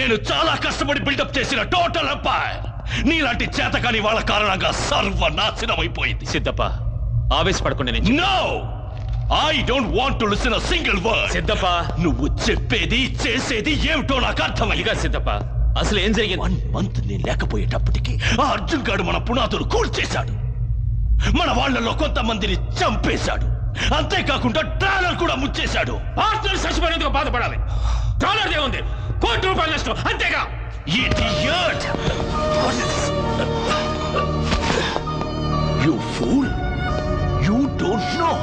నేను చాలా కష్టపడి బిల్డప్ చేసిన టోటల్ ఎంపైర్ నీలాంటి చేతకాని వాళ్ళ కారణంగా సర్వనాశనమైపోయింది. సిద్ధప్ప ఆవేశపడకుండా no, I don't want to listen a single word. Siddappa నువ్వు చెప్పేది చేసేది ఏమిటో నాకు అర్థమైంది. సిద్ధప్ప అసలు ఏం జరిగింది? 1 మంత్ నేను లేకపోయేటప్పటికి ఆ అర్జున్ గాడు మన పునాదులు కూల్చేశాడు. మన వాళ్లలో కొంతమందిని చంపేశాడు. అంతేకాకుండా ట్రాలర్ కూడా ముచ్చేశాడు. పార్ట్నర్ చచ్చిపోయినందుకు బాధపడాలి. ట్రాలర్ ఏముంది? ₹1,00,00,000 నష్టం అంతేగా. Idiot! You fool! You don't know!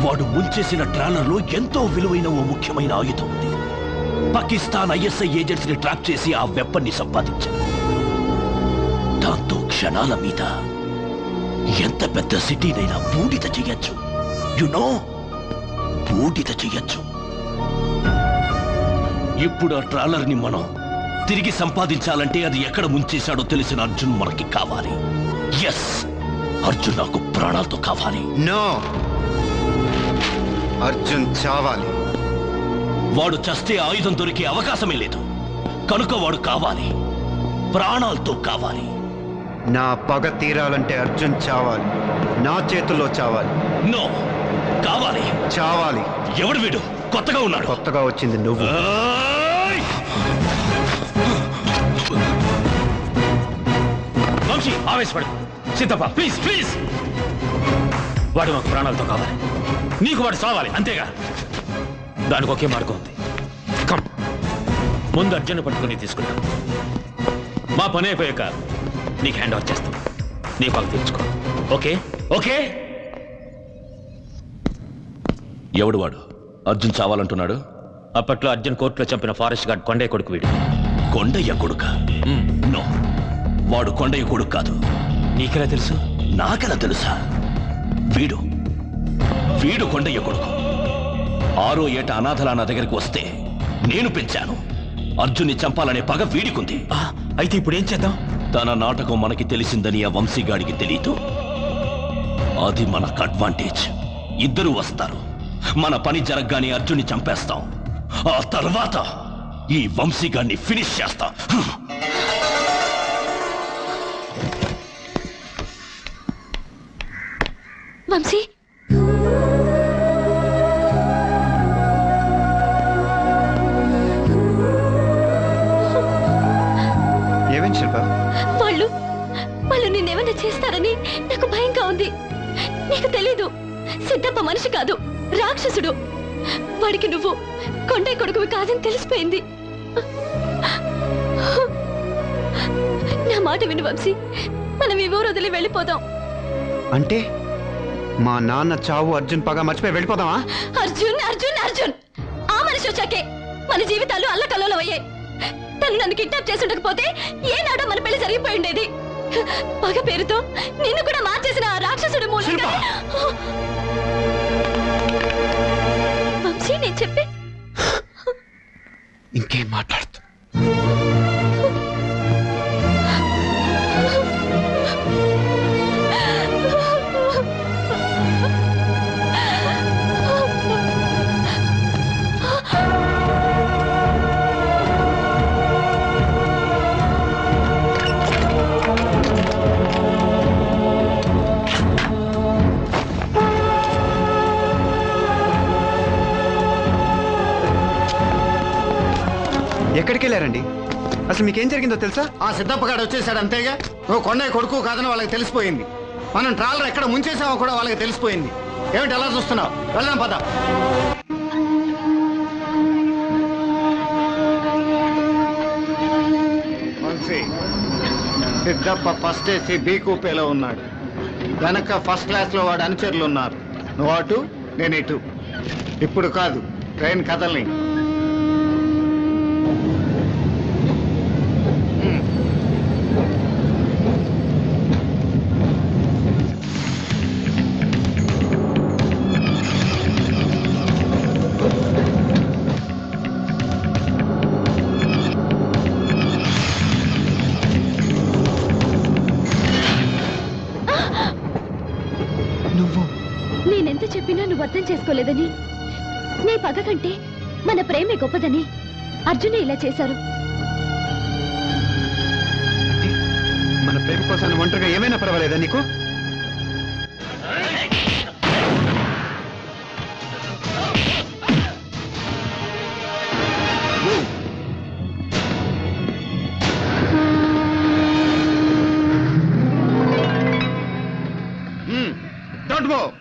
వాడు ముంచేసిన ట్రాలర్లో ఎంతో విలువైన ఓ ముఖ్యమైన ఆయుధం ఉంది. పాకిస్తాన్ ఐఎస్ఐ ఏజెంట్స్ ని ట్రాప్ చేసి ఆ వెపన్ ని సంపాదించారు. దాంతో క్షణాల మీద ఎంత పెద్ద సిటీనైనా బూడిద చెయ్యొచ్చు. యు నో, బూడిద చెయ్యొచ్చు. ఇప్పుడు ఆ ట్రాలర్ ని మనం తిరిగి సంపాదించాలంటే అది ఎక్కడ ముంచేశాడో తెలిసిన అర్జున్ మనకి కావాలి. ఎస్, అర్జున్ నాకు ప్రాణాలతో కావాలి. నో, అర్జున్ చావాలి. వాడు చస్తే ఆయుధం దొరికే అవకాశమే లేదు. కనుక వాడు కావాలి, ప్రాణాలతో కావాలి. నా పగ తీరాలంటే అర్జున్ చావాలి. నా చేతుల్లో చావాలి. నో, కావాలి. చావాలి. ఎవడు వీడు? కొత్తగా ఉన్నాడు. కొత్తగా వచ్చింది నువ్వు. వంశీ ఆవేశపడు. Siddappa please please. వాడు మాకు ప్రాణాలతో కావాలి. నీకు వాడు చావాలి అంతేగా. దానికి ఒకే మార్గం ఉంది. కమ్, ముందు అర్జున్ పట్టుకుని తీసుకుంటాం. మా పని అయిపోయాక నీకు హ్యాండ్ ఓవర్ చేస్తాం. నీ పగ తీర్చుకో. Okay okay. ఎవడు వాడు? అర్జున్ చావాలంటున్నాడు. అప్పట్లో అర్జున్ కోర్టులో చంపిన ఫారెస్ట్ గార్డ్ కొండయ్య కొడుకు వీడు. కొండయ్య కొడుక? నో, వాడు కొండయ్య కొడుకు కాదు. నీకెలా తెలుసు? నాకెలా తెలుసా? వీడు వీడు కొండయ్య కొడుకు. 6వ ఏట అనాథలా నా దగ్గరికి వస్తే నేను పెంచాను. అర్జున్ని చంపాలనే పగ వీడికుంది. అయితే ఇప్పుడు ఏం చేద్దాం? తన నాటకం మనకి తెలిసిందని ఆ వంశీగాడికి తెలీదు. అది మనకు అడ్వాంటేజ్. ఇద్దరు వస్తారు. మన పని జరగగానే అర్జున్ని చంపేస్తాం. ఆ తర్వాత ఈ వంశీగాడిని ఫినిష్ చేస్తాం. వంశీ, ఏమేంటి శిల్ప? వాళ్ళు నిన్నేమన్నా చేస్తారని నాకు భయంగా ఉంది. నీకు తెలీదు, సిద్ధప్ప మనిషి కాదు, రాక్షసుడు. వాడికి నువ్వు కొండయ్య కొడుకువి కాదని తెలిసిపోయింది. నా మాట విను వంశీ, మనం ఈ ఊరు వదిలి వెళ్ళిపోదాం. అంటే మా నాన్న చావు అర్జున్ పగ మర్చిపోయి వెళ్ళిపోదామా? అర్జున్ అర్జున్ అర్జున్ ఆ మనిషి వచ్చాకే మన జీవితాలు అల్లకల్లోలం అయ్యాయి. తను నన్ను కిడ్నాప్ చేసి ఉండకపోతే ఏనాడో మన పెళ్లి జరిగిపోయి ఉండేది. పగ పేరుతో నిన్ను కూడా మార్చేసిన ఆ రాక్షసుడు మూలంగా. వంశీ, నేను చెప్పే ఇంకేం మాట్లాడుతూ ఎక్కడికి వెళ్ళారండి? అసలు మీకేం జరిగిందో తెలుసా? ఆ సిద్ధప్పగాడు వచ్చేసాడు అంతేగా. నువ్వు కొండయ్య కొడుకు కాదని వాళ్ళకి తెలిసిపోయింది. మనం ట్రాలర్ ఎక్కడ ముంచేసామో కూడా వాళ్ళకి తెలిసిపోయింది. ఏమిటి ఎలా చూస్తున్నావు? వెళ్దాం పద. సిద్ధప్ప ఫస్ట్ ఏసీ బీ కూపేలో ఉన్నాడు. వెనక ఫస్ట్ క్లాస్ లో వాడు అనుచరులు ఉన్నారు. నువ్వు అటు, నేను ఇటు. ఇప్పుడు కాదు, ట్రైన్ కదల్ని. నేనెంత చెప్పినా నువ్వు అర్థం చేసుకోలేదని, నీ పగ కంటే మన ప్రేమే గొప్పదని అర్జునే ఇలా చేశారు. మన ప్రేమ కోసం ఒంటరిగా ఏమైనా పర్వాలేదా నీకు? Don't move.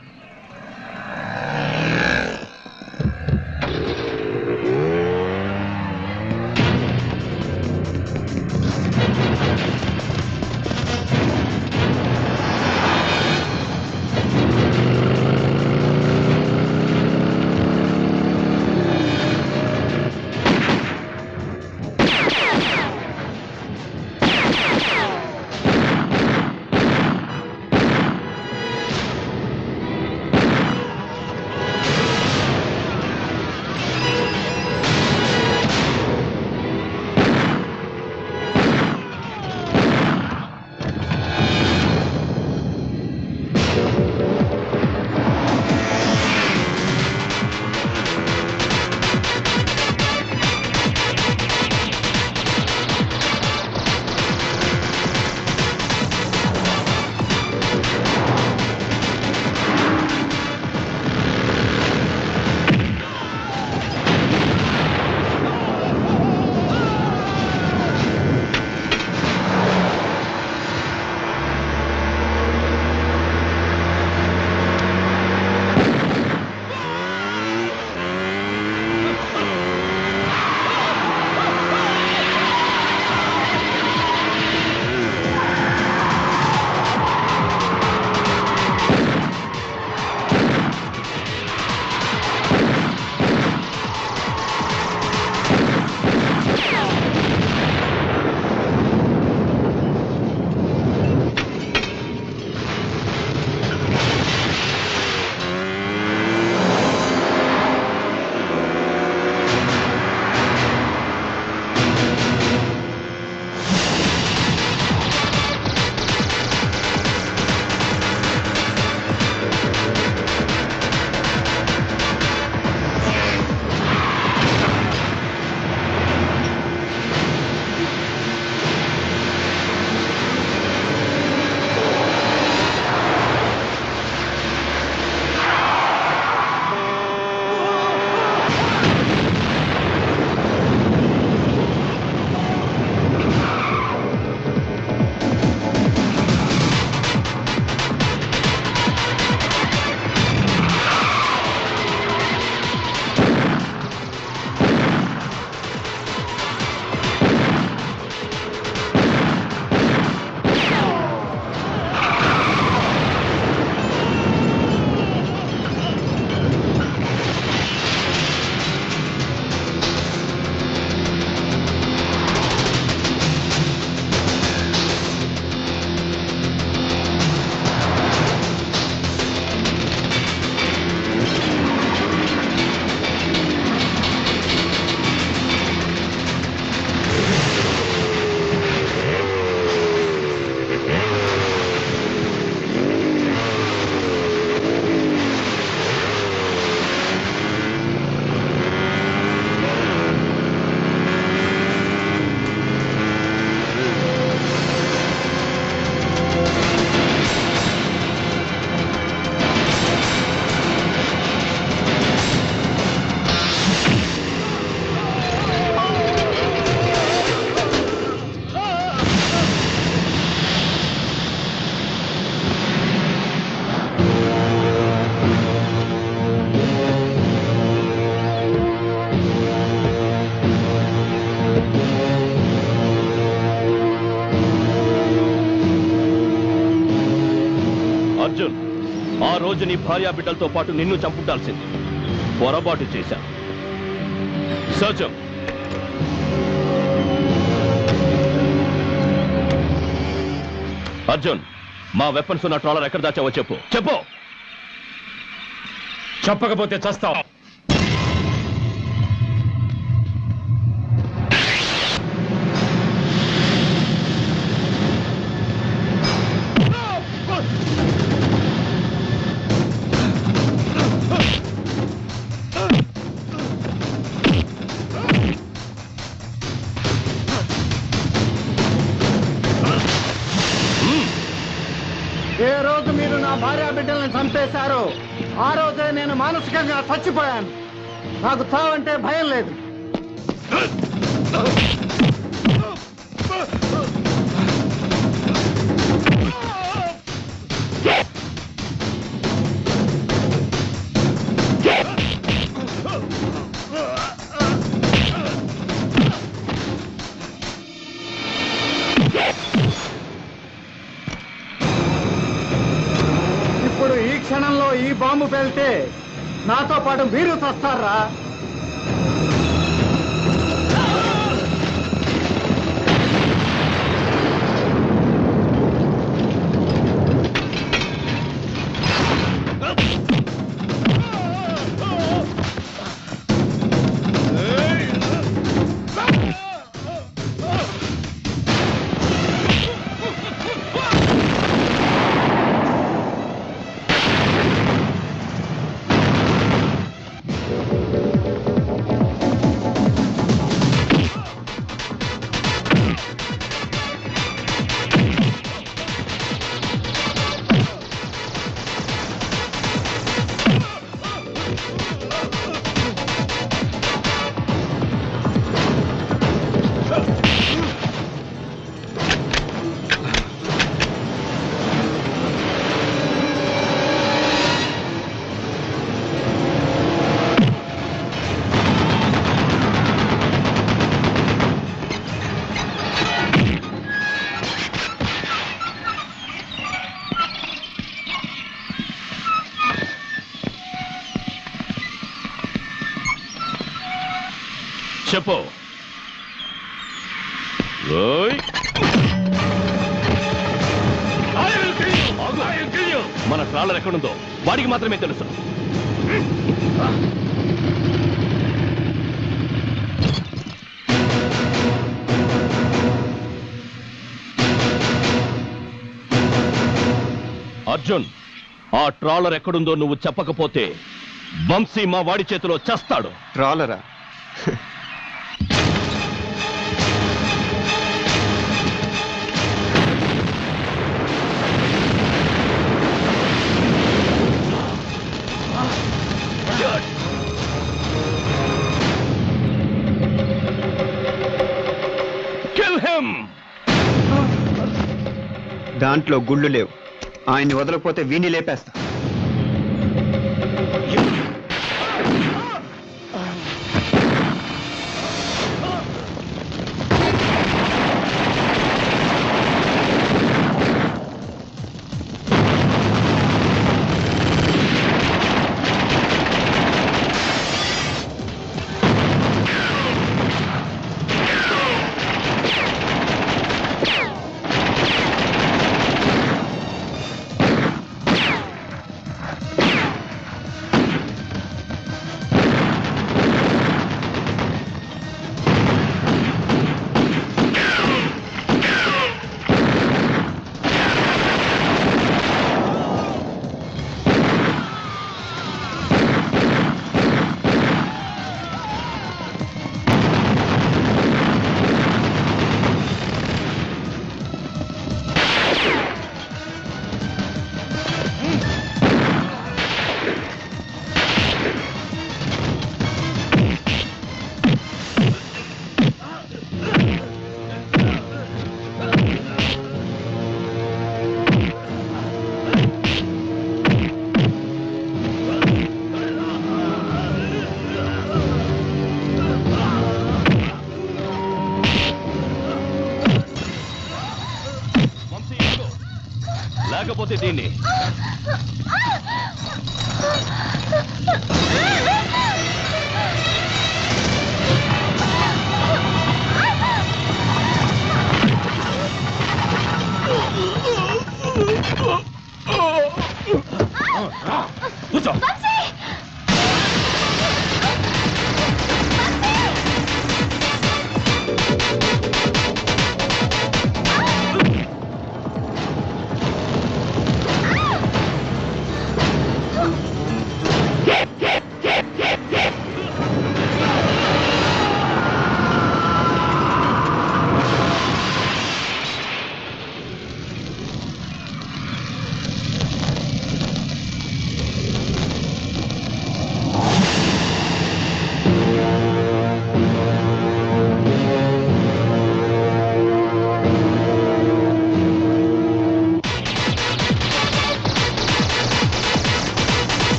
అర్జున్, ఆ రోజు నీ భార్యా బిడ్డలతో పాటు నిన్ను చంపుటాల్సింది. పొరపాటు చేశాను. సత్యం, అర్జున్, మా వెపన్స్ ఉన్న ట్రాలర్ ఎక్కడ దాచావో చెప్పు. చెప్పు. చెప్పకపోతే చస్తావు. ఆ రోజే నేను మానసికంగా చచ్చిపోయాను. నాకు చావంటే భయం లేదు. ఇప్పుడు ఈ క్షణంలో ఈ బాంబు పేలితే నాతో పాటు మీరు చస్తారా? చెప్పు. మన ట్రాలర్ ఎక్కడుందో వాడికి మాత్రమే తెలుసు. అర్జున్, ఆ ట్రాలర్ ఎక్కడుందో నువ్వు చెప్పకపోతే వంశీ మా వాడి చేతిలో చేస్తాడు. ట్రాలరా? Kill him! దాంట్లో గుళ్ళు లేవు. ఆయన్ని వదలకపోతే వీణి లేపేస్తా. లేకపోతే దీన్ని కూర్చో.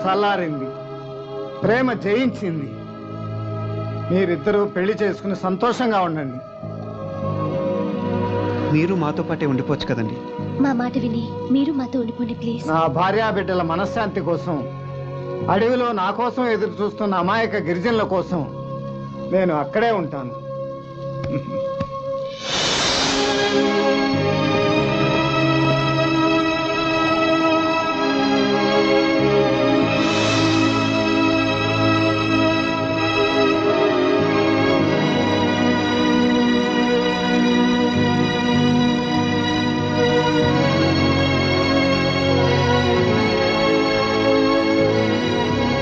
చల్లారింది, ప్రేమ జయించింది. మీరిద్దరూ పెళ్లి చేసుకుని సంతోషంగా ఉండండి. మీరు మాతో పాటే ఉండిపోవచ్చు కదండి. మా మాట విని మీరు మాతో ఉండిపోండి ప్లీజ్. నా భార్యా బిడ్డల మనశ్శాంతి కోసం, అడవిలో నా కోసం ఎదురు చూస్తున్న అమాయక గిరిజనుల కోసం నేను అక్కడే ఉంటాను.